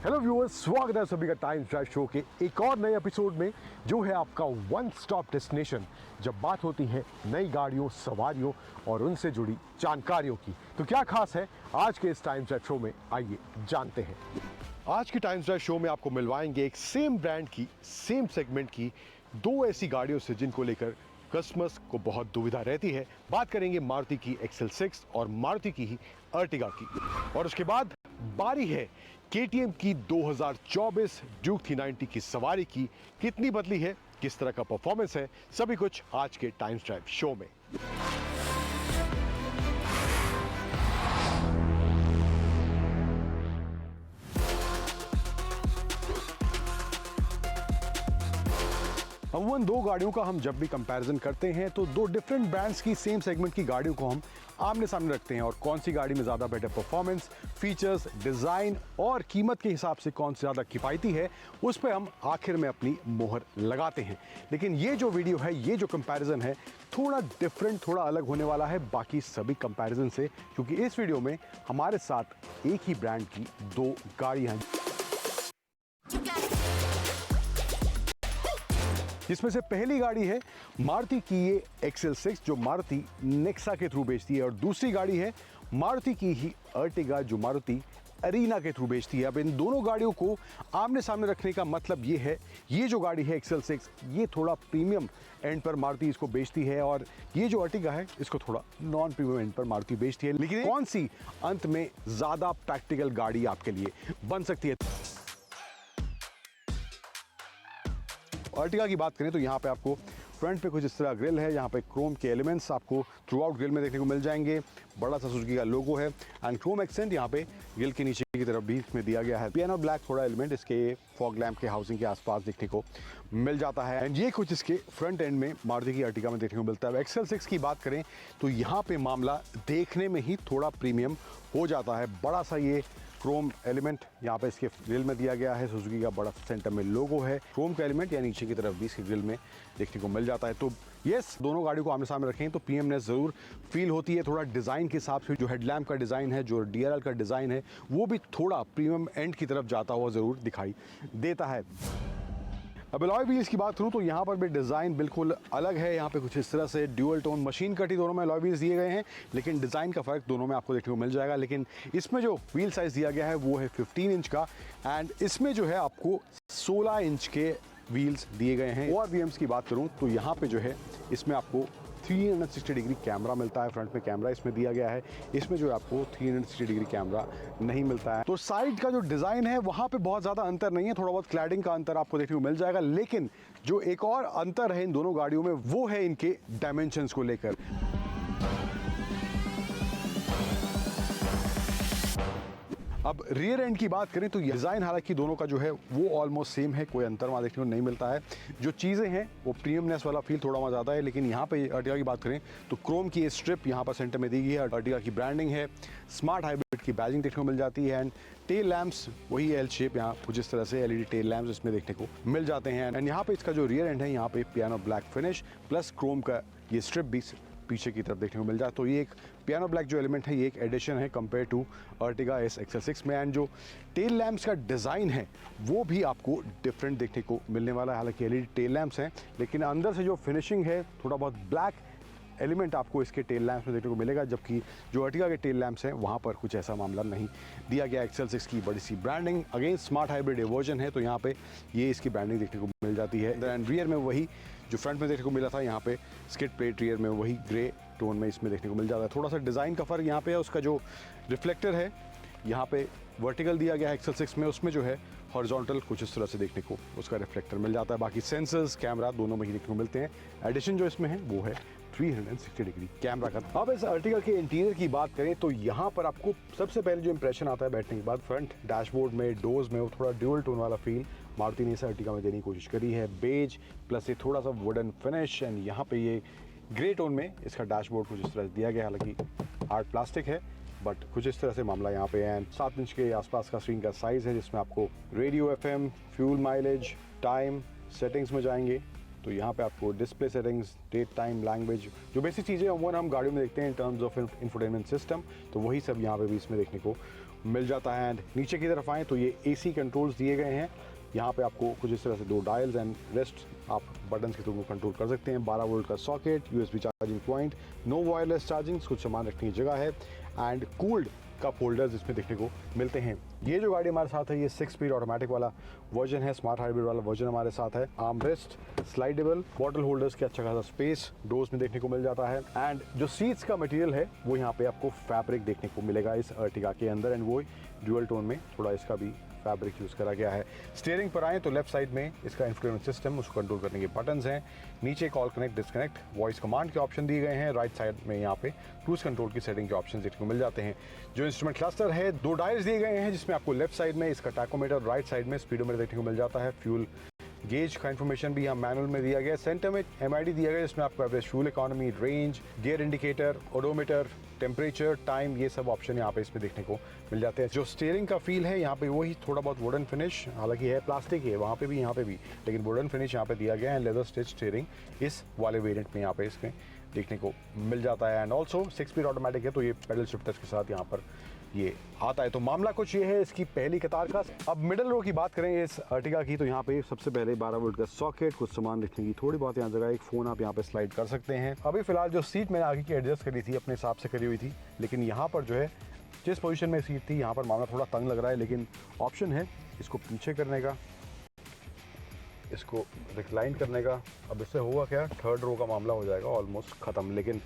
Hello viewers, स्वागत है सभी का टाइम ड्राइव शो के एक और नए एपिसोड में, जो है आपका वन स्टॉप डेस्टिनेशन जब बात होती है नई गाड़ियों, सवारियों और उनसे जुड़ी जानकारियों की। तो क्या खास है आज के इस टाइम ड्राइव शो में, आइए जानते हैं। आज के टाइम ड्राइव शो में आपको मिलवाएंगे एक सेम ब्रांड की, सेम सेगमेंट की दो ऐसी गाड़ियों से जिनको लेकर कस्टमर्स को बहुत दुविधा रहती है। बात करेंगे मारुति की XL6 और मारुति की ही अर्टिगा की, और उसके बाद बारी है KTM की 2024 ड्यूक 390 की सवारी की। कितनी बदली है, किस तरह का परफॉर्मेंस है, सभी कुछ आज के टाइम्स ड्राइव शो में। अमूमन दो गाड़ियों का हम जब भी कंपैरिजन करते हैं तो दो डिफरेंट ब्रांड्स की सेम सेगमेंट की गाड़ियों को हम आमने सामने रखते हैं, और कौन सी गाड़ी में ज़्यादा बेटर परफॉर्मेंस, फीचर्स, डिज़ाइन और कीमत के हिसाब से कौन सी ज़्यादा किफ़ायती है, उस पर हम आखिर में अपनी मोहर लगाते हैं। लेकिन ये जो वीडियो है, ये जो कंपैरिजन है, थोड़ा डिफरेंट, थोड़ा अलग होने वाला है बाकी सभी कंपैरिजन से, क्योंकि इस वीडियो में हमारे साथ एक ही ब्रांड की दो गाड़ियाँ हैं, जिसमें से पहली गाड़ी है मारुति की ये XL6 जो मारुति नेक्सा के थ्रू बेचती है, और दूसरी गाड़ी है मारुति की ही अर्टिगा जो मारुति अरीना के थ्रू बेचती है। अब इन दोनों गाड़ियों को आमने सामने रखने का मतलब ये है, ये जो गाड़ी है XL6 ये थोड़ा प्रीमियम एंड पर मारुति इसको बेचती है, और ये जो अर्टिगा है इसको थोड़ा नॉन प्रीमियम एंड पर मारुति बेचती है। लेकिन कौन सी अंत में ज़्यादा प्रैक्टिकल गाड़ी आपके लिए बन सकती है? अर्टिगा की बात करें तो यहाँ पे आपको फ्रंट पे कुछ इस तरह ग्रिल है, यहाँ पे क्रोम के एलिमेंट्स आपको थ्रू आउट ग्रिल में देखने को मिल जाएंगे। बड़ा सा सुजुकी का लोगो है एंड क्रोम एक्सेंट यहाँ पे ग्रिल के नीचे की तरफ भी इसमें दिया गया है। पियानो ब्लैक थोड़ा एलिमेंट इसके फॉग लैम्प के हाउसिंग के आसपास देखने को मिल जाता है, एंड ये कुछ इसके फ्रंट एंड में मारुति की अर्टिगा में देखने को मिलता है। XL6 की बात करें तो यहाँ पे मामला देखने में ही थोड़ा प्रीमियम हो जाता है। बड़ा सा ये क्रोम एलिमेंट यहाँ पे इसके ग्रिल में दिया गया है, सुजुकी का बड़ा सेंटर में लोगो है, क्रोम का एलिमेंट या नीचे की तरफ भी इसके ग्रिल में देखने को मिल जाता है। तो यस, दोनों गाड़ियों को आमने सामने रखें तो प्रीमियमनेस ज़रूर फील होती है। थोड़ा डिज़ाइन के हिसाब से जो हेडलैम्प का डिज़ाइन है, जो DRL का डिज़ाइन है, वो भी थोड़ा प्रीमियम एंड की तरफ जाता हुआ ज़रूर दिखाई देता है। अब अलॉय व्हील्स की बात करूं तो यहाँ पर भी डिज़ाइन बिल्कुल अलग है। यहाँ पे कुछ इस तरह से ड्यूअल टोन मशीन कट ही दोनों में अलॉय व्हील्स दिए गए हैं, लेकिन डिज़ाइन का फ़र्क दोनों में आपको देखने को मिल जाएगा। लेकिन इसमें जो व्हील साइज़ दिया गया है वो है 15 इंच का, एंड इसमें जो है आपको 16 इंच के व्हील्स दिए गए हैं। ORVMs की बात करूँ तो यहाँ पर जो है इसमें आपको 360 डिग्री कैमरा मिलता है, फ्रंट में कैमरा इसमें दिया गया है। इसमें जो है आपको 360 डिग्री कैमरा नहीं मिलता है। तो साइड का जो डिज़ाइन है वहाँ पे बहुत ज़्यादा अंतर नहीं है, थोड़ा बहुत क्लैडिंग का अंतर आपको देखने को मिल जाएगा। लेकिन जो एक और अंतर है इन दोनों गाड़ियों में वो है इनके डायमेंशंस को लेकर। अब रियर एंड की बात करें तो डिज़ाइन हालांकि दोनों का जो है वो ऑलमोस्ट सेम है, कोई अंतर वहाँ देखने को नहीं मिलता है। जो चीज़ें हैं वो प्रीमियमनेस वाला फील थोड़ा वहाँ ज़्यादा है। लेकिन यहाँ पे अर्टिगा की बात करें तो क्रोम की स्ट्रिप यहाँ पर सेंटर में दी गई है, अर्टिगा की ब्रांडिंग है, स्मार्ट हाइब्रिड की बैजिंग देखने को मिल जाती है, एंड टेल लैम्प्स वही L शेप यहाँ कुछ इस तरह से LED टेल लैम्प्स इसमें देखने को मिल जाते हैं। एंड यहाँ पे इसका जो रियर एंड है यहाँ पे piano black finish plus Chrome का ये स्ट्रिप भी पीछे की तरफ देखने को मिल जाए। तो ये एक पियानो ब्लैक जो एलिमेंट है ये एक एडिशन है कंपेयर टू अर्टिगा XL6 में। एंड जो टेल लैम्प्स का डिज़ाइन है वो भी आपको डिफरेंट देखने को मिलने वाला है। हालांकि LED टेल लैम्प्स हैं, लेकिन अंदर से जो फिनिशिंग है थोड़ा बहुत ब्लैक एलिमेंट आपको इसके टेल लैम्प्स में देखने को मिलेगा, जबकि जो अर्टिगा के टेल लैम्प्स हैं वहाँ पर कुछ ऐसा मामला नहीं दिया गया। XL6 की बड़ी सी branding, again smart hybrid version है तो यहाँ पे ये इसकी ब्रांडिंग देखने को मिल जाती है। एंड रियर में वही जो फ्रंट में देखने को मिला था, यहाँ पे स्किड प्लेट रियर में वही ग्रे टोन में इसमें देखने को मिल जाता है। थोड़ा सा डिज़ाइन का फ़र्क यहाँ पे है, उसका जो रिफ्लेक्टर है यहाँ पे वर्टिकल दिया गया है XL6 में, उसमें जो है हॉरिजॉन्टल कुछ इस तरह से देखने को उसका रिफ्लेक्टर मिल जाता है। बाकी सेंसर्स, कैमरा दोनों में ही देखने को मिलते हैं। एडिशन जो इसमें है वो है 360 डिग्री कैमरा का। अब इस अर्टिगा के इंटीरियर की बात करें तो यहाँ पर आपको सबसे पहले जो इंप्रेशन आता है बैठने के बाद, फ्रंट डैशबोर्ड में, डोर्स में वो थोड़ा ड्यूअल टोन वाला फील मारुति ने इस अर्टिगा में देने की कोशिश करी है। बेज प्लस ये थोड़ा सा वुडन फिनिश, एंड यहाँ पे ये ग्रे टोन में इसका डैशबोर्ड कुछ इस तरह से दिया गया। हालांकि हार्ड प्लास्टिक है बट कुछ इस तरह से मामला यहाँ पे है। 7 इंच के आसपास का स्क्रीन का साइज़ है, जिसमें आपको radio, FM, fuel mileage, time, settings में जाएंगे तो यहाँ पे आपको display settings, date time, language, जो बेसिक चीज़ें अमूमन हम गाड़ियों में देखते हैं in terms of infotainment system, तो वही सब यहाँ पे भी इसमें देखने को मिल जाता है। एंड नीचे की तरफ आएँ तो ये AC कंट्रोल्स दिए गए हैं। यहाँ पे आपको कुछ इस तरह से 2 डायल्स एंड रेस्ट आप बटन्स के थ्रू कंट्रोल कर सकते हैं। 12 वोल्ट का socket, USB charging point, no wireless charging, कुछ सामान रखने की जगह है एंड कूल्ड कप होल्डर्स इसमें देखने को मिलते हैं। ये जो गाड़ी हमारे साथ है ये 6 स्पीड ऑटोमेटिक वाला वर्जन है, स्मार्ट हाइब्रिड वाला वर्जन हमारे साथ है। Arm rest, slidable, bottle holders के अच्छा खासा स्पेस डोर्स में देखने को मिल जाता है। एंड जो सीट्स का मटेरियल है वो यहाँ पे आपको फैब्रिक देखने को मिलेगा इस अर्टिगा के अंदर, एंड वो ड्यूअल टोन में थोड़ा इसका भी फैब्रिक यूज़ करा गया है। स्टीयरिंग पर आए तो लेफ्ट साइड में इसका इंफोटेनमेंट सिस्टम, उसको कंट्रोल करने के बटन्स हैं। नीचे call connect, disconnect, voice command के ऑप्शन दिए गए हैं। राइट साइड में यहाँ पे क्रूज कंट्रोल की सेटिंग के ऑप्शन देखने को मिल जाते हैं। जो इंस्ट्रूमेंट क्लस्टर है 2 डायल्स दिए गए हैं, जिसमें आपको लेफ्ट साइड में इसका टैकोमीटर, राइट साइड में स्पीडोमीटर देखने को मिल जाता है। फ्यूल गेज का इन्फॉर्मेशन भी यहाँ मैनुअल में दिया गया है। सेंटर में MID दिया गया जिसमें आपको average fuel economy, range, gear indicator, odometer, temperature, time, ये सब ऑप्शन यहाँ पे इसमें देखने को मिल जाते हैं। जो स्टीयरिंग का फील है यहाँ पे वही थोड़ा बहुत वुडन फिनिश, हालांकि है प्लास्टिक है वहाँ पे भी यहाँ पे भी, लेकिन वुडन फिनिश यहाँ पे दिया गया है। लेदर स्टिच स्टीयरिंग इस वाले वेरिएंट में यहाँ पे इसमें देखने को मिल जाता है। एंड ऑल्सो 6 स्पीड ऑटोमेटिक है तो ये पेडल शिफ्टर्स के साथ यहाँ पर ये आता है। तो मामला कुछ ये है इसकी पहली कतार का। अब मिडल रो की बात करें इस अर्टिगा की, तो यहाँ पे सबसे पहले 12 वोल्ट का सॉकेट, कुछ सामान रखने की थोड़ी बहुत यहाँ जगह, एक फ़ोन आप यहाँ पे स्लाइड कर सकते हैं। अभी फिलहाल जो सीट मैंने आगे की एडजस्ट करी थी अपने हिसाब से करी हुई थी, लेकिन यहाँ पर जो है जिस पोजीशन में सीट थी यहाँ पर मामला थोड़ा तंग लग रहा है, लेकिन ऑप्शन है इसको पीछे करने का, इसको रिक्लाइन करने का। अब इससे होगा क्या, थर्ड रो का मामला हो जाएगा ऑलमोस्ट ख़त्म, लेकिन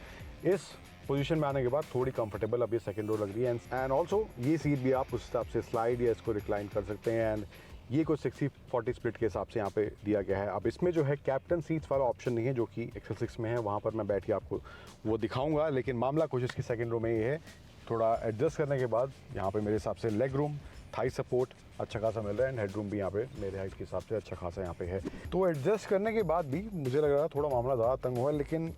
इस पोजीशन में आने के बाद थोड़ी कंफर्टेबल अब ये सेकंड रो लग रही है। एंड ऑल्सो ये सीट भी आप उस हिसाब से स्लाइड या इसको रिक्लाइन कर सकते हैं। एंड ये कुछ 60-40 स्प्लिट के हिसाब से यहाँ पे दिया गया है। अब इसमें जो है कैप्टन सीट्स वाला ऑप्शन नहीं है जो कि XL6 में है, वहाँ पर मैं बैठ के आपको वो दिखाऊंगा, लेकिन मामला कुछ इसकी सेकंड रो में ये है। थोड़ा एडजस्ट करने के बाद यहाँ पे मेरे हिसाब से लेग रूम, थाई सपोर्ट अच्छा खासा मिल रहा है, एंड हेड रूम भी यहाँ पे मेरे हाइट के हिसाब से अच्छा खासा यहाँ पे है। तो एडजस्ट करने के बाद भी मुझे लग रहा है थोड़ा मामला ज़्यादा तंग हुआ है, लेकिन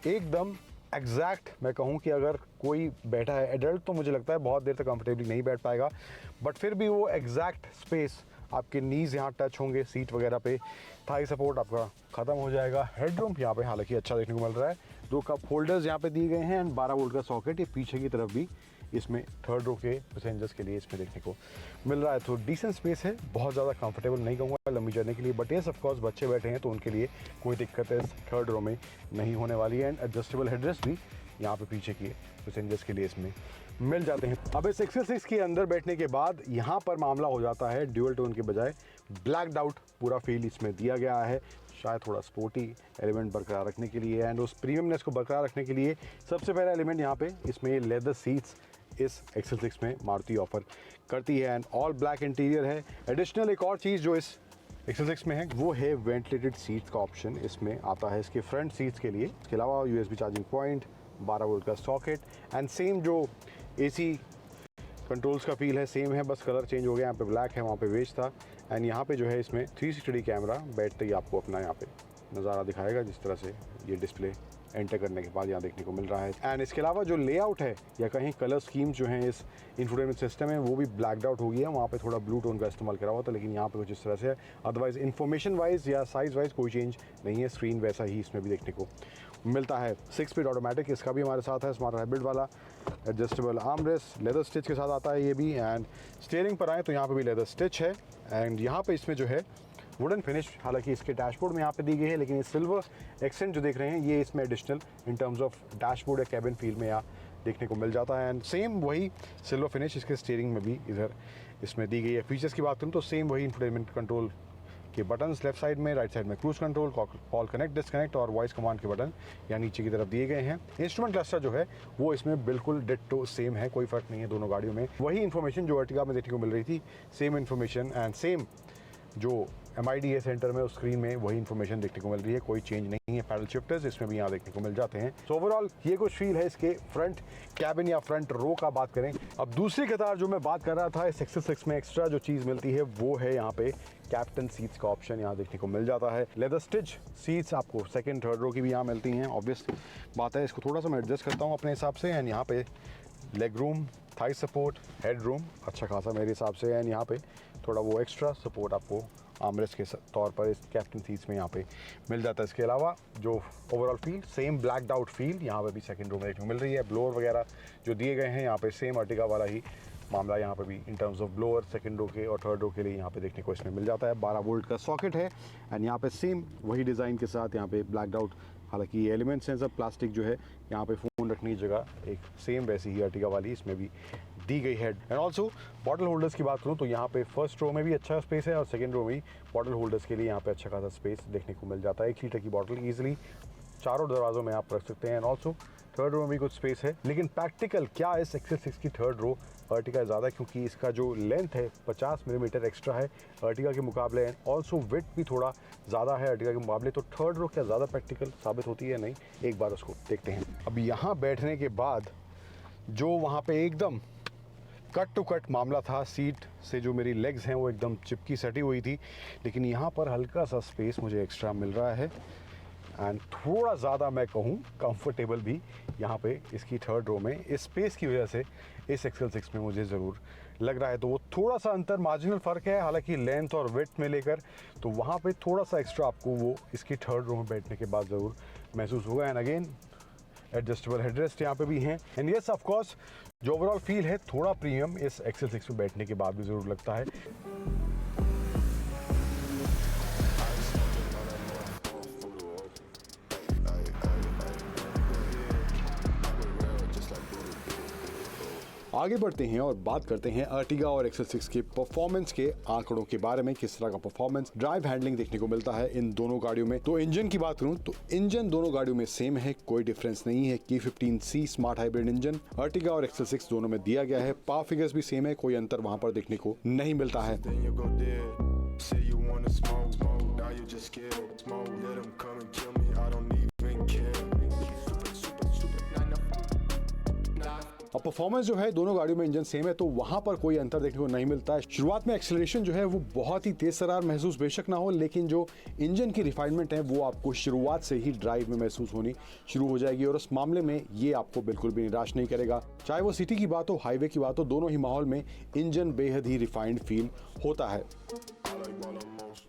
एकदम एग्जैक्ट मैं कहूँ कि अगर कोई बैठा है एडल्ट तो मुझे लगता है बहुत देर तक कंफर्टेबली नहीं बैठ पाएगा, बट फिर भी वो एग्जैक्ट स्पेस, आपके नीज़ यहाँ टच होंगे सीट वगैरह पे, थाई सपोर्ट आपका ख़त्म हो जाएगा। हेडरूम यहाँ पे हालांकि अच्छा देखने को मिल रहा है, 2 कप होल्डर्स यहाँ पे दिए गए हैं एंड 12 वोल्ट का सॉकेट ये पीछे की तरफ भी इसमें थर्ड रो के पैसेंजर्स के लिए इसमें देखने को मिल रहा है। तो डिसेंट स्पेस है, बहुत ज़्यादा कंफर्टेबल नहीं कहूँगा लंबी जर्नी के लिए, बट येस ऑफकोर्स बच्चे बैठे हैं तो उनके लिए कोई दिक्कत है थर्ड रो में नहीं होने वाली है। एंड एडजस्टेबल हेडरेस्ट भी यहाँ पे पीछे के पैसेंजर्स के लिए इसमें मिल जाते हैं। अब इस XL6 के अंदर बैठने के बाद यहाँ पर मामला हो जाता है ड्यूअल टोन के बजाय ब्लैक्ड आउट पूरा फील इसमें दिया गया है, शायद थोड़ा स्पोर्टी एलिमेंट बरकरार रखने के लिए। एंड उस प्रीमियमनेस को बरकरार रखने के लिए सबसे पहला एलिमेंट यहाँ पे इसमें लेदर सीट्स इस XL6 में मारुति ऑफर करती है एंड ऑल ब्लैक इंटीरियर है। एडिशनल एक और चीज़ जो इस XL6 में है वो है वेंटिलेटेड सीट्स का ऑप्शन इसमें आता है इसके फ्रंट सीट्स के लिए। इसके अलावा USB चार्जिंग पॉइंट, 12 वोल्ट का सॉकेट एंड सेम जो AC कंट्रोल्स का फील है सेम है, बस कलर चेंज हो गया, यहाँ पे ब्लैक है वहाँ पे बेज था। एंड यहाँ पे जो है इसमें 360 कैमरा बैठते ही आपको अपना यहाँ पे नज़ारा दिखाएगा, जिस तरह से ये डिस्प्ले एंटर करने के बाद यहाँ देखने को मिल रहा है। एंड इसके अलावा जो लेआउट है या कहीं कलर स्कीम जो है इस इंफोटेनमेंट सिस्टम में वो भी ब्लैकड आउट हो गई है, वहाँ पे थोड़ा ब्लू टोन का इस्तेमाल करा हुआ था, लेकिन यहाँ पे कुछ इस तरह से है। अदरवाइज इन्फॉर्मेशन वाइज या साइज़ वाइज कोई चेंज नहीं है, स्क्रीन वैसा ही इसमें भी देखने को मिलता है। 6 स्पीड ऑटोमेटिक इसका भी हमारे साथ है, स्मार्ट हाइब्रिड वाला, adjustable arm rest, leather stitch के साथ आता है ये भी। एंड स्टीयरिंग पर आए तो यहाँ पे भी लेदर स्टिच है एंड यहाँ पे इसमें जो है वुडन फिनिश हालांकि इसके डैशबोर्ड में यहाँ पे दी गई है, लेकिन ये सिल्वर एक्सेंट जो देख रहे हैं ये इसमें additional in terms of dashboard या कैबिन फील में यहाँ देखने को मिल जाता है। एंड सेम वही सिल्वर फिनिश इसके स्टीयरिंग में भी इधर इसमें दी गई है। फीचर्स की बात करूँ तो सेम वही इंफोटेनमेंट कंट्रोल के बटन्स लेफ्ट साइड में, राइट साइड में cruise control, call connect, disconnect और वॉइस कमांड के बटन यहाँ नीचे की तरफ दिए गए हैं। इंस्ट्रूमेंट क्लस्टर जो है वो इसमें बिल्कुल डिट्टो सेम है, कोई फर्क नहीं है दोनों गाड़ियों में। वही इन्फॉर्मेशन जो अर्टिगा में देखने को मिल रही थी, सेम इन्फॉर्मेशन एंड सेम जो MID है सेंटर में उस स्क्रीन में वही इन्फॉर्मेशन देखने को मिल रही है, कोई चेंज नहीं है। पैडल शिफ्टर्स इसमें भी यहाँ देखने को मिल जाते हैं। सो ओवरऑल ये कुछ फील है इसके फ्रंट कैबिन या फ्रंट रो का बात करें। अब दूसरी कतार जो मैं बात कर रहा था इस XL6 में एक्स्ट्रा जो चीज़ मिलती है वो है यहाँ पे कैप्टन सीट्स का ऑप्शन यहाँ देखने को मिल जाता है। लेदर स्टिच सीट्स आपको सेकेंड थर्ड रो की भी यहाँ मिलती हैं, ऑब्वियस बात है। इसको थोड़ा सा मैं एडजस्ट करता हूँ अपने हिसाब से एंड यहाँ पे leg room, Thai support, head room अच्छा खासा मेरे हिसाब से, एंड यहाँ पे थोड़ा वो एक्स्ट्रा सपोर्ट आपको आर्मरेस्ट के तौर पर इस कैप्टन सीट्स में यहाँ पे मिल जाता है। इसके अलावा जो overall feel, same blacked out feel यहाँ पे भी सेकंड रो में देखने को मिल रही है। ब्लोअर वगैरह जो दिए गए हैं यहाँ पे सेम अर्टिगा वाला ही मामला यहाँ पे भी in terms of blower second row के और थर्ड रो के लिए यहाँ पे देखने को इसमें मिल जाता है। 12 वोल्ट का सॉकेट है एंड यहाँ पे सेम वही डिज़ाइन के साथ यहाँ पे ब्लैक्ड आउट, हालांकि ये एलिमेंट्स हैं सब प्लास्टिक जो है, यहाँ पे फ़ोन रखने की जगह एक सेम वैसी ही अर्टिगा वाली इसमें भी दी गई है। एंड ऑल्सो बॉटल होल्डर्स की बात करूँ तो यहाँ पे फर्स्ट रो में भी अच्छा स्पेस है और सेकंड रो में भी बॉटल होल्डर्स के लिए यहाँ पे अच्छा खासा स्पेस देखने को मिल जाता है। 1 लीटर की बॉटल ईजिली चारों दरवाज़ों में आप रख सकते हैं। एंड ऑल्सो थर्ड रो में भी कुछ स्पेस है, लेकिन प्रैक्टिकल क्या इस XL6 की थर्ड रो अर्टिगा ज़्यादा, क्योंकि इसका जो लेंथ है 50 मिलीमीटर एक्स्ट्रा है अर्टिगा के मुकाबले, एंड ऑल्सो वेट भी थोड़ा ज़्यादा है अर्टिगा के मुकाबले। तो थर्ड रो क्या ज़्यादा प्रैक्टिकल साबित होती है नहीं, एक बार उसको देखते हैं। अब यहाँ बैठने के बाद जो वहाँ पे एकदम कट टू कट मामला था, सीट से जो मेरी लेग्स हैं वो एकदम चिपकी सटी हुई थी, लेकिन यहाँ पर हल्का सा स्पेस मुझे एक्स्ट्रा मिल रहा है एंड थोड़ा ज़्यादा मैं कहूँ कंफर्टेबल भी यहाँ पे इसकी थर्ड रो में इस स्पेस की वजह से इस XL6 में मुझे ज़रूर लग रहा है। तो वो थोड़ा सा अंतर मार्जिनल फ़र्क है, हालांकि लेंथ और वेट में लेकर तो वहाँ पे थोड़ा सा एक्स्ट्रा आपको वो इसकी थर्ड रो में बैठने के बाद ज़रूर महसूस होगा। एंड अगेन एडजस्टेबल हेडरेस्ट यहाँ पे भी हैं एंड येस ऑफ कोर्स जो ओवरऑल फील है थोड़ा प्रीमियम इस XL6 में बैठने के बाद भी ज़रूर लगता है। आगे बढ़ते हैं और बात करते हैं अर्टिगा और XL6 के परफॉर्मेंस के आंकड़ों के बारे में, किस तरह का परफॉर्मेंस, ड्राइव हैंडलिंग देखने को मिलता है इन दोनों गाड़ियों में। तो इंजन की बात करूं तो इंजन दोनों गाड़ियों में सेम है, कोई डिफरेंस नहीं है। K15C smart hybrid engine Ertiga और XL6 दोनों में दिया गया है। पावर फिगर्स भी सेम है, कोई अंतर वहां पर देखने को नहीं मिलता है। अब परफॉर्मेंस जो है दोनों गाड़ियों में इंजन सेम है, तो वहां पर कोई अंतर देखने को नहीं मिलता है। शुरुआत में एक्सेलरेशन जो है वो बहुत ही तेज तर्रार महसूस बेशक ना हो, लेकिन जो इंजन की रिफाइनमेंट है वो आपको शुरुआत से ही ड्राइव में महसूस होनी शुरू हो जाएगी और उस मामले में ये आपको बिल्कुल भी निराश नहीं करेगा। चाहे वो सिटी की बात हो, हाईवे की बात हो, दोनों ही माहौल में इंजन बेहद ही रिफाइंड फील होता है।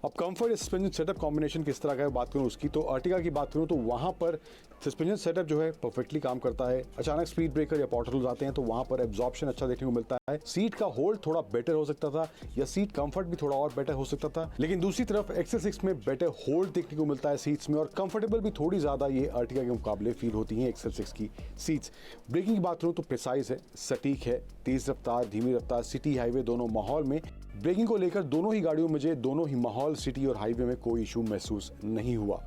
अब कंफर्ट सस्पेंशन सेटअप कॉम्बिनेशन किस तरह का है बात करूं उसकी, तो अर्टिगा की बात करूं तो वहां पर सस्पेंशन सेटअप जो है परफेक्टली काम करता है। अचानक स्पीड ब्रेकर या पॉटहोल्स आते हैं तो वहां पर एब्जॉर्प्शन अच्छा देखने को मिलता है। सीट का होल्ड थोड़ा बेटर हो सकता था या सीट कंफर्ट भी थोड़ा और बेटर हो सकता था, लेकिन दूसरी तरफ XL6 में बेटर होल्ड देखने को मिलता है सीट्स में और कंफर्टेबल भी थोड़ी ज्यादा ये अर्टिगा के मुकाबले फील होती हैं XL6 की सीट्स। ब्रेकिंग की बात करूं तो प्रिसाइज है, सटीक है, तेज रफ्तार, धीमी रफ्तार, सिटी हाईवे दोनों माहौल में ब्रेकिंग को लेकर दोनों ही गाड़ियों में मुझे दोनों ही माहौल सिटी और हाईवे में कोई इशू महसूस नहीं हुआ।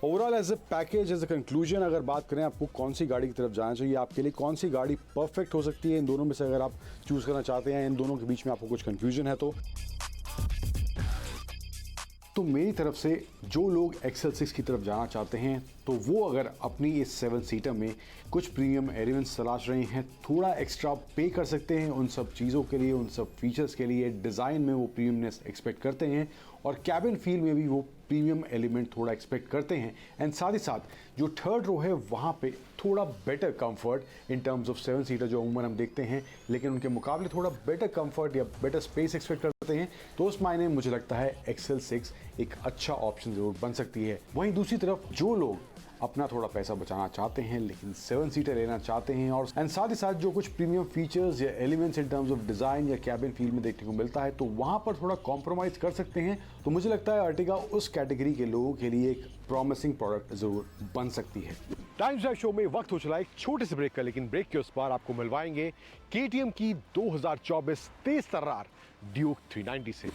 Overall as a package, as a conclusion अगर बात करें आपको कौन सी गाड़ी की तरफ जाना चाहिए, आपके लिए कौन सी गाड़ी परफेक्ट हो सकती है इन दोनों में से, अगर आप चूज करना चाहते हैं, इन दोनों के बीच में आपको कुछ कंफ्यूजन है तो मेरी तरफ से जो लोग XL6 की तरफ जाना चाहते हैं तो वो अगर अपनी इस 7 सीटर में कुछ प्रीमियम एलिमेंट्स तलाश रहे हैं, थोड़ा एक्स्ट्रा पे कर सकते हैं उन सब चीज़ों के लिए, उन सब फीचर्स के लिए, डिज़ाइन में वो प्रीमियमनेस एक्सपेक्ट करते हैं और कैबिन फील में भी वो प्रीमियम एलिमेंट थोड़ा एक्सपेक्ट करते हैं, एंड साथ ही साथ जो थर्ड रो है वहाँ पे थोड़ा better comfort in terms of 7 seater जो अमूमन हम देखते हैं, लेकिन उनके मुकाबले थोड़ा बेटर कंफर्ट या बेटर स्पेस एक्सपेक्ट करते हैं, तो उस मायने में मुझे लगता है XL6 एक अच्छा ऑप्शन ज़रूर बन सकती है। वहीं दूसरी तरफ जो लोग अपना थोड़ा पैसा बचाना चाहते हैं लेकिन 7 सीटर लेना चाहते हैं और साथ ही साथ जो कुछ प्रीमियम फीचर्स या elements in terms of design या कैबिन फील में देखने को मिलता है तो वहाँ पर थोड़ा कॉम्प्रोमाइज कर सकते हैं, तो मुझे लगता है अर्टिगा उस कैटेगरी के लोगों के लिए एक प्रॉमिसिंग प्रोडक्ट जरूर बन सकती है। टाइम्स ड्राइव शो में वक्त हो चला एक छोटे से ब्रेक का, लेकिन ब्रेक के उस पार आपको मिलवाएंगे KTM की 2024 तेज तर्रार ड्यूक 390 से।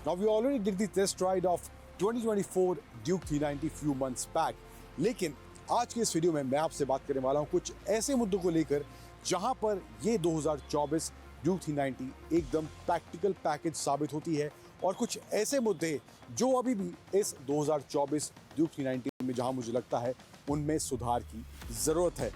Now we already did the test ride of 2024 Duke 390 few months back, लेकिन आज के इस वीडियो में मैं आपसे बात करने वाला हूं कुछ ऐसे मुद्दों को लेकर जहां पर ये 2024 Duke 390 एकदम प्रैक्टिकल पैकेज साबित होती है और कुछ ऐसे मुद्दे जो अभी भी इस 2024 Duke 390 में जहां मुझे लगता है उनमें सुधार की जरूरत है।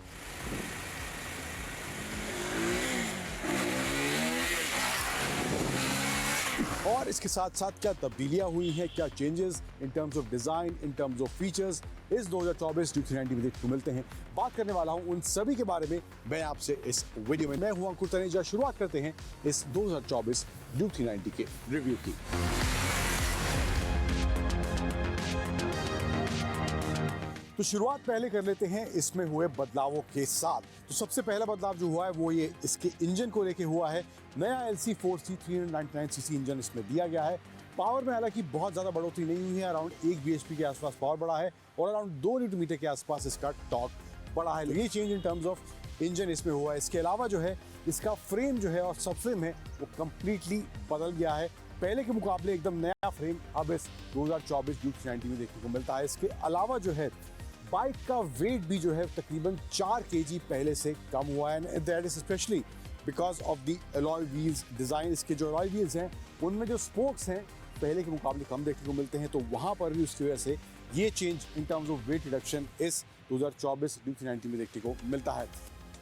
इसके साथ साथ क्या तब्दीलियां हुई हैं, क्या changes in terms of design, in terms of features इस 2024 ड्यूक 390 में देखने को मिलते हैं। बात करने वाला हूं उन सभी के बारे में मैं आपसे इस वीडियो में। मैं हूं अंकुर तनेजा। शुरुआत करते हैं इस 2024 ड्यूक 390 के रिव्यू की। तो शुरुआत पहले कर लेते हैं इसमें हुए बदलावों के साथ। तो सबसे पहला बदलाव जो हुआ है वो ये इसके इंजन को लेके हुआ है। नया LC4C 399cc इंजन इसमें दिया गया है। पावर में हालांकि बहुत ज़्यादा बढ़ोतरी नहीं हुई है, अराउंड 1 bhp के आसपास पावर बढ़ा है और अराउंड 2 Nm के आसपास इसका टॉर्क बढ़ा है। ये change in terms of engine इसमें हुआ है। इसके अलावा जो है इसका फ्रेम जो है और सब फ्रेम है वो कम्प्लीटली बदल गया है। पहले के मुकाबले एकदम नया फ्रेम अब इस 2024 ड्यूक 390 में देखने को मिलता है। इसके अलावा जो है बाइक का वेट भी जो है तकरीबन 4 kg पहले से कम हुआ है। That is specially because of the alloy wheels design. इसके जो अलॉय व्हील्स हैं उनमें जो स्पोक्स हैं पहले के मुकाबले कम देखने को मिलते हैं, तो वहाँ पर भी उसकी वजह से ये change in terms of weight reduction इस 2024 ड्यूक 390 में देखने को मिलता है।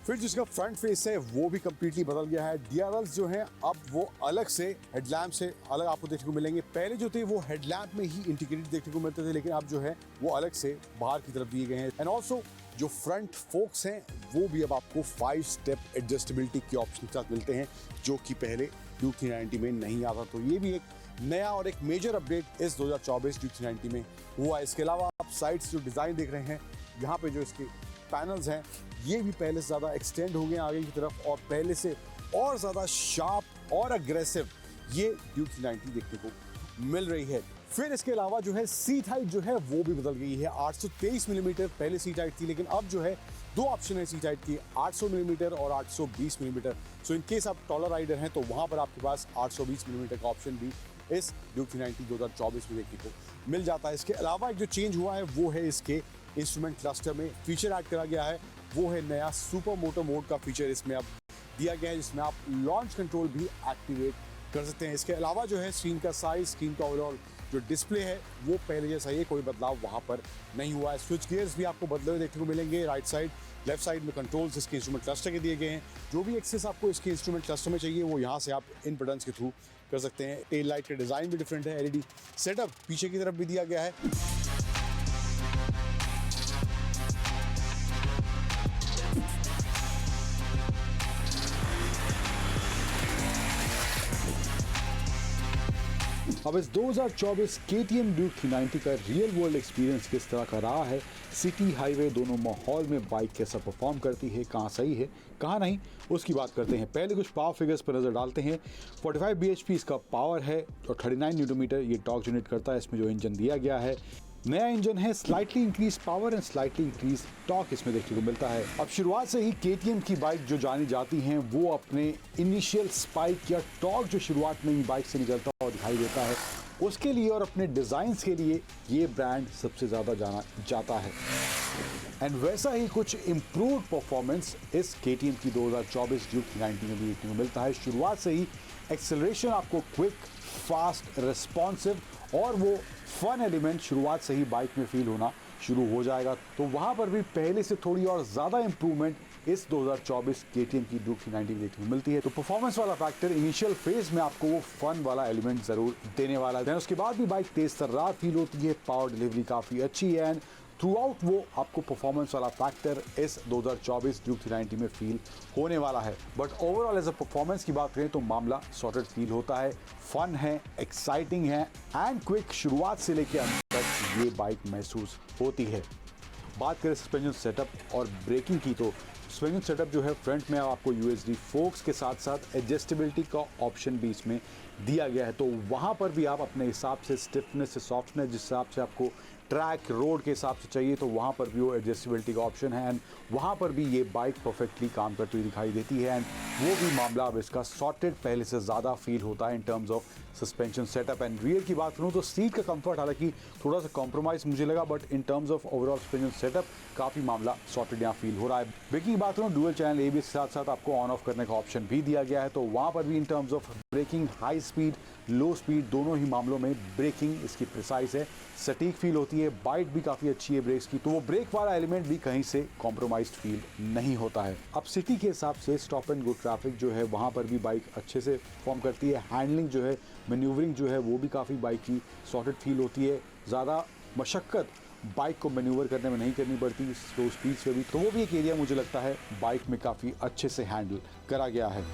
फिर जिसका फ्रंट फेस है वो भी कम्प्लीटली बदल गया है। DRLs जो हैं अब वो अलग से हेडलैम्प से अलग आपको देखने को मिलेंगे। पहले जो थे वो हेडलैम्प में ही इंटीग्रेटेड देखने को मिलते थे, लेकिन अब जो है वो अलग से बाहर की तरफ दिए गए हैं। एंड ऑल्सो जो फ्रंट फोक्स हैं वो भी अब आपको 5 स्टेप एडजस्टेबिलिटी के ऑप्शन के साथ मिलते हैं, जो कि पहले ड्यूक 390 में नहीं आता। तो ये भी एक नया और एक मेजर अपडेट इस 2024 ड्यूक 390 में हुआ। इसके अलावा आप साइड से जो डिज़ाइन देख रहे हैं, यहाँ पे जो इसके पैनल्स हैं ये भी पहले से ज़्यादा एक्सटेंड हो गए आगे की तरफ और पहले से और ज़्यादा शार्प और अग्रेसिव ये ड्यूक 390 देखने को मिल रही है। फिर इसके अलावा जो है सीट हाइट जो है वो भी बदल गई है। 823 मिलीमीटर पहले सीट हाइट थी, लेकिन अब जो है 2 ऑप्शन है सीट हाइट की, 800 मिलीमीटर और 820 मिलीमीटर। सो इन केस आप टॉलर राइडर हैं तो वहाँ पर आपके पास 820 मिलीमीटर का ऑप्शन भी इस ड्यूक 390 2024 में देखने को मिल जाता है। इसके अलावा एक जो चेंज हुआ है वो है इसके इंस्ट्रूमेंट क्लस्टर में फीचर ऐड करा गया है। वो है नया सुपर मोटर मोड का फीचर इसमें अब दिया गया है, जिसमें आप लॉन्च कंट्रोल भी एक्टिवेट कर सकते हैं। इसके अलावा जो है स्क्रीन का साइज, स्क्रीन का ओवरऑल जो डिस्प्ले है वो पहले जैसा ही है, कोई बदलाव वहाँ पर नहीं हुआ है। स्विच गियर्स भी आपको बदले हुए देखने को मिलेंगे। राइट साइड लेफ्ट साइड में कंट्रोल्स इसके इंस्ट्रूमेंट क्लस्टर के दिए गए हैं। जो भी एक्सेस आपको इसके इंस्ट्रूमेंट क्लस्टर में चाहिए वो यहाँ से आप इन बटन्स के थ्रू कर सकते हैं। टेल लाइट का डिज़ाइन भी डिफरेंट है। LED सेटअप पीछे की तरफ भी दिया गया है। अब इस 2024 KTM ड्यूक 390 का रियल वर्ल्ड एक्सपीरियंस किस तरह का रहा है, सिटी हाईवे दोनों माहौल में बाइक कैसा परफॉर्म करती है, कहाँ सही है कहाँ नहीं, उसकी बात करते हैं। पहले कुछ पावर फिगर्स पर नज़र डालते हैं। 45 bhp इसका पावर है और 39 Nm ये टॉर्क जनरेट करता है। इसमें जो इंजन दिया गया है नया इंजन है, slightly increase power and slightly increase torque इसमें देखने को मिलता है। अब शुरुआत से ही KTM की बाइक जो जानी जाती हैं वो अपने इनिशियल स्पाइक या टॉर्क जो शुरुआत में ही बाइक से निकलता और दिखाई देता है उसके लिए और अपने डिज़ाइंस के लिए ये ब्रांड सबसे ज़्यादा जाना जाता है। एंड वैसा ही कुछ इम्प्रूव्ड परफॉर्मेंस इस KTM की 2024 ड्यूक 390 में भी देखने को मिलता है। शुरुआत से ही एक्सेलरेशन आपको क्विक, फास्ट, रिस्पॉन्सिव और वो फन एलिमेंट शुरुआत से ही बाइक में फील होना शुरू हो जाएगा। तो वहाँ पर भी पहले से थोड़ी और ज़्यादा इम्प्रूवमेंट इस 2024 KTM की ड्यूक 390 में देखने को मिलती है। तो परफॉर्मेंस वाला फैक्टर इनिशियल फेज में आपको वो फन वाला एलिमेंट ज़रूर देने वाला है। उसके बाद भी बाइक तेज तर्रार फील होती है, पावर डिलीवरी काफ़ी अच्छी है एंड थ्रू आउट वो आपको परफॉर्मेंस वाला फैक्टर इस 2024 ड्यूक 390 में फील होने वाला है। But overall as a performance की बात करें तो मामला सॉर्टेड फील होता है, फन है, एक्साइटिंग है एंड क्विक शुरुआत से लेकर अंत तक ये बाइक महसूस होती है। बात करें सस्पेंशन सेटअप और ब्रेकिंग की तो सस्पेंशन सेटअप जो है फ्रंट में आपको USD फोक्स के साथ साथ एडजस्टेबिलिटी का ऑप्शन भी इसमें दिया गया है। तो वहाँ पर भी आप अपने हिसाब से स्टिफनेस से सॉफ्टनेस जिस हिसाब से आपको ट्रैक रोड के हिसाब से चाहिए तो वहाँ पर भी वो एडजस्टेबिलिटी का ऑप्शन है एंड वहाँ पर भी ये बाइक परफेक्टली काम करती हुई दिखाई देती है एंड वो भी मामला अब इसका सॉर्टेड पहले से ज़्यादा फील होता है in terms of suspension setup. And rear की बात करूँ तो सीट का कंफर्ट हालांकि थोड़ा सा कॉम्प्रोमाइज़ मुझे लगा, but in terms of overall suspension setup काफ़ी मामला सॉर्टेड यहाँ फील हो रहा है। ब्रेकिंग की बात करूँ डुअल चैनल ABS के साथ साथ आपको ऑन ऑफ करने का ऑप्शन भी दिया गया है, तो वहाँ पर भी in terms of braking high speed low speed दोनों ही मामलों में ब्रेकिंग इसकी प्रिसाइज है, सटीक फील होती है, बाइट भी काफ़ी अच्छी है ब्रेक्स की, तो वो ब्रेक वाला एलिमेंट भी कहीं से कॉम्प्रोमाइज्ड फील नहीं होता है। अब सिटी के हिसाब से स्टॉप एंड गो ट्रैफिक जो है वहाँ पर भी बाइक अच्छे से परफॉर्म करती है, हैंडलिंग जो है मैन्यूवरिंग जो है वो भी काफ़ी बाइक की सॉर्टेड फील होती है, ज़्यादा मशक्क़त बाइक को मैन्यूवर करने में नहीं करनी पड़ती स्लो स्पीड पे भी, तो वो भी एक एरिया मुझे लगता है बाइक में काफ़ी अच्छे से हैंडल करा गया है।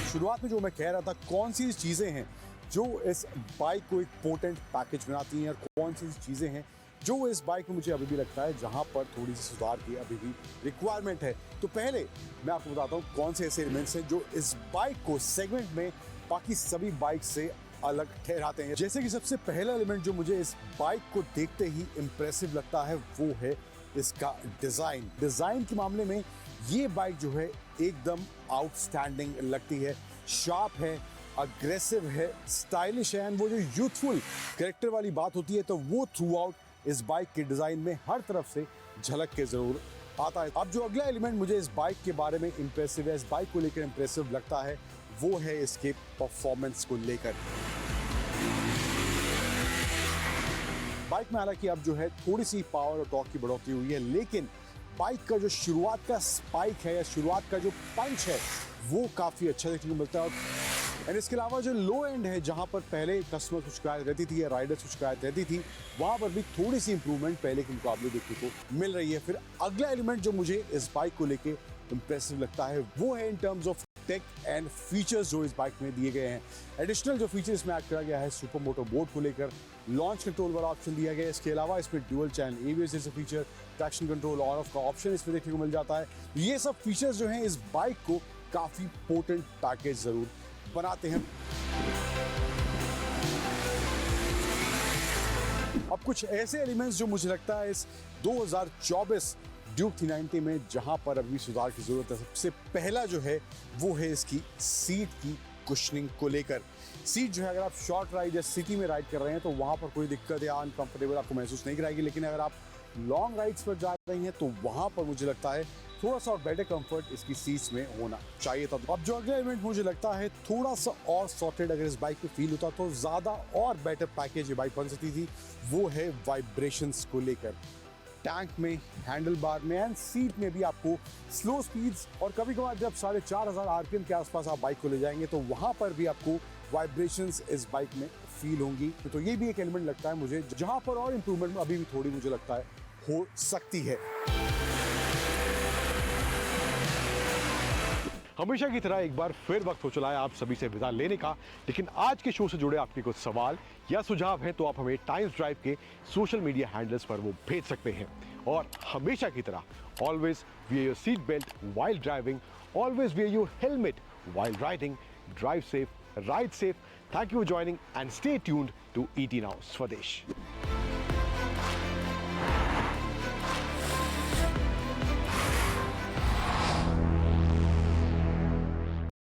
शुरुआत में जो मैं कह रहा था कौन सी चीज़ें हैं जो इस बाइक को एक पोटेंट पैकेज बनाती हैं और कौन सी चीज़ें हैं जो इस बाइक में मुझे अभी भी लगता है जहां पर थोड़ी सी सुधार की अभी भी रिक्वायरमेंट है। तो पहले मैं आपको बताता हूं कौन से ऐसे एलिमेंट्स हैं जो इस बाइक को सेगमेंट में बाकी सभी बाइक से अलग ठहराते हैं। जैसे कि सबसे पहला एलिमेंट जो मुझे इस बाइक को देखते ही इंप्रेसिव लगता है वो है इसका डिज़ाइन। डिज़ाइन के मामले में ये बाइक जो है एकदम आउटस्टैंडिंग लगती है, शार्प है, अग्रेसिव है, स्टाइलिश है एंड वो जो यूथफुल कैरेक्टर वाली बात होती है तो वो थ्रू आउट इस बाइक के डिज़ाइन में हर तरफ से झलक के ज़रूर आता है। अब जो अगला एलिमेंट मुझे इस बाइक के बारे में इंप्रेसिव है, इस बाइक को लेकर इंप्रेसिव लगता है, वो है इसके परफॉर्मेंस को लेकर। बाइक में हालांकि अब जो है थोड़ी सी पावर और टॉर्क की बढ़ोतरी हुई है, लेकिन बाइक का जो शुरुआत का स्पाइक है या शुरुआत का जो पंच है वो काफ़ी अच्छा देखने को मिलता है। एंड इसके अलावा जो लो एंड है जहां पर पहले कस्टमर को शिकायत रहती थी या राइडर्स को शिकायत रहती थी, वहां पर भी थोड़ी सी इंप्रूवमेंट पहले के मुकाबले देखने को मिल रही है। फिर अगला एलिमेंट जो मुझे इस बाइक को लेके इंप्रेसिव लगता है वो है in terms of tech and features जो इस बाइक में दिए गए हैं। एडिशनल जो फीचर्स में ऐड करा गया है सुपर मोटो बोर्ड को लेकर, लॉन्च कंट्रोल वाला ऑप्शन दिया गया है। इसके अलावा इसमें ड्यूअल चैनल एबीएस जैसे feature, traction control on off का ऑप्शन इसमें देखने को मिल जाता है। ये सब फीचर्स जो हैं इस बाइक को काफ़ी पोटेंट पैकेज ज़रूर बनाते हैं। अब कुछ ऐसे एलिमेंट्स जो मुझे लगता है इस 2024 ड्यूक 390 में जहां पर अभी सुधार की जरूरत है, सबसे पहला जो है वो है इसकी सीट की कुशनिंग को लेकर। सीट जो है अगर आप शॉर्ट राइड या सिटी में राइड कर रहे हैं तो वहां पर कोई दिक्कत या अनकंफर्टेबल आपको महसूस नहीं कराएगी, लेकिन अगर आप लॉन्ग राइड्स पर जा रही हैं तो वहां पर मुझे लगता है थोड़ा सा बेटर कंफर्ट इसकी सीट्स में होना चाहिए था। अब जो अगला इवेंट मुझे लगता है थोड़ा सा और सॉर्टेड अगर इस बाइक पे फील होता तो ज़्यादा और बेटर पैकेज ये बाइक बन सकती थी, वो है वाइब्रेशंस को लेकर। टैंक में, हैंडल बार में एंड सीट में भी आपको स्लो स्पीड्स और कभी कभार जब 4500 आरपीएम के आसपास आप बाइक को ले जाएंगे तो वहाँ पर भी आपको वाइब्रेशंस इस बाइक में फील होंगी। तो ये भी एक एलिमेंट लगता है मुझे जहाँ पर और इम्प्रूवमेंट अभी भी थोड़ी मुझे लगता है हो सकती है। हमेशा की तरह एक बार फिर वक्त हो चला है आप सभी से विदा लेने का, लेकिन आज के शो से जुड़े आपके कुछ सवाल या सुझाव हैं तो आप हमें टाइम्स ड्राइव के सोशल मीडिया हैंडल्स पर वो भेज सकते हैं। और हमेशा की तरह always wear your seat belt while driving, always wear your helmet while riding, drive safe, ride safe. Thank you for joining and stay tuned to ET Now Swadesh।